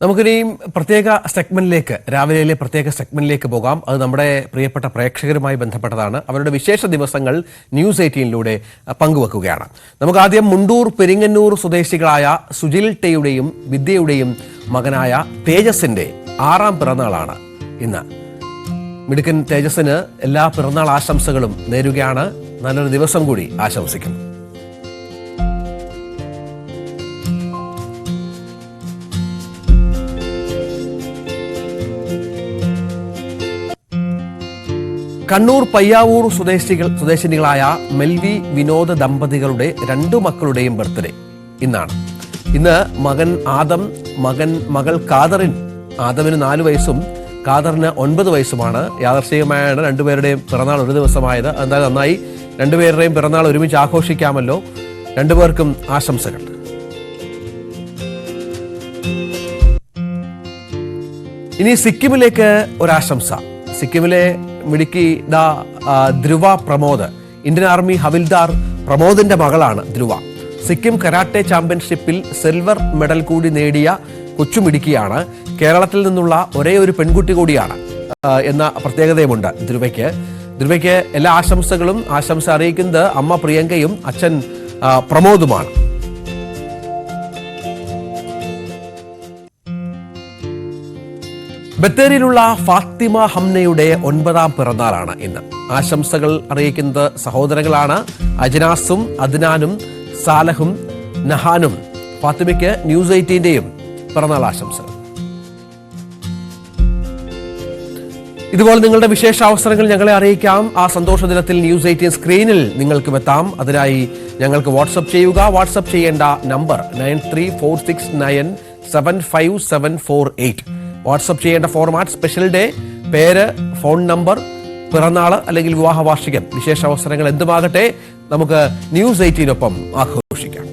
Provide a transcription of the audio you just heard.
നമുക്കിനിയും പ്രത്യേക സെഗ്മെന്റിലേക്ക് രാവിലെയിലെ പ്രത്യേക സെഗ്മെന്റിലേക്ക് പോകാം. അത് നമ്മുടെ പ്രിയപ്പെട്ട പ്രേക്ഷകരുമായി ബന്ധപ്പെട്ടതാണ്. അവരുടെ വിശേഷ ദിവസങ്ങൾ ന്യൂസ് 18ലൂടെ പങ്കുവെക്കുകയാണ്. നമുക്ക് ആദ്യം മുണ്ടൂർ പെരിങ്ങന്നൂർ സ്വദേശികളായ സുജിൽ ടെയുടെയും വിദ്യയുടെയും മകനായ തേജസിന്റെ 6ാം പിറന്നാളാണ് ഇന്ന്. മിടുക്കൻ തേജസിന് എല്ലാ പിറന്നാൾ ആശംസകളും നേരുകയാണ്. നല്ലൊരു ദിവസം കൂടി ആശംസിക്കുന്നു. കണ്ണൂർ പയ്യാവൂർ സ്വദേശിനികളായ മെൽവി വിനോദ ദമ്പതികളുടെ 2 മക്കളുടെയും ബർത്ത്ഡേ ഇന്നാണ്. ഇന്ന് മകൻ ആദം, മകൾ കാദറിൻ. ആദമിന് 4 വയസ്സും കാദറിന് 9 വയസ്സുമാണ്. യാദർശികമായാണ് 2 പേരുടെയും പിറന്നാൾ ഒരു ദിവസമായത്. എന്തായാലും നന്നായി, 2 പേരുടെയും പിറന്നാൾ ഒരുമിച്ച് ആഘോഷിക്കാമല്ലോ. 2 പേർക്കും ആശംസകൾ. ഇനി സിക്കിമിലേക്ക് ഒരാശംസ. സിക്കിമിലെ മിടുക്കി ധ്രുവ പ്രമോദ്. ഇന്ത്യൻ ആർമി ഹവിൽദാർ പ്രമോദിന്റെ മകളാണ് ധ്രുവ. സിക്കിം കരാട്ടെ ചാമ്പ്യൻഷിപ്പിൽ സിൽവർ മെഡൽ കൂടി നേടിയ കൊച്ചുമിടുക്കിയാണ്. കേരളത്തിൽ നിന്നുള്ള ഒരേ ഒരു പെൺകുട്ടി കൂടിയാണ് എന്ന പ്രത്യേകതയുമുണ്ട് ധ്രുവയ്ക്ക് എല്ലാ ആശംസകളും. ആശംസ അറിയിക്കുന്നത് അമ്മ പ്രിയങ്കയും അച്ഛൻ പ്രമോദുമാണ്. ബത്തേരിയിലുള്ള ഫാത്തിമ ഹംനയുടെ 9ാം പിറന്നാളാണ് ഇന്ന്. ആശംസകൾ അറിയിക്കുന്നത് സഹോദരങ്ങളാണ് അജ്നാസും അദ്നാനും സാലഹും നഹാനും. ഫാത്തിമയ്ക്ക് ന്യൂസ് 18ന്റെയും പിറന്നാൾ ആശംസകൾ. ഇതുപോലെ നിങ്ങളുടെ വിശേഷാവസരങ്ങൾ ഞങ്ങളെ അറിയിക്കാം. ആ സന്തോഷ ദിനത്തിൽ ന്യൂസ് 18 സ്ക്രീനിൽ നിങ്ങൾക്കും എത്താം. അതിനായി ഞങ്ങൾക്ക് വാട്സപ്പ് ചെയ്യുക. വാട്സപ്പ് ചെയ്യേണ്ട നമ്പർ 9346975748. വാട്സപ്പ് ചെയ്യേണ്ട ഫോർമാറ്റ് സ്പെഷ്യൽ ഡേ, പേര്, ഫോൺ നമ്പർ, പിറന്നാൾ അല്ലെങ്കിൽ വിവാഹ വാർഷികം, വിശേഷാവസരങ്ങൾ എന്തുമാകട്ടെ, നമുക്ക് ന്യൂസ് 18നൊപ്പം ആഘോഷിക്കാം.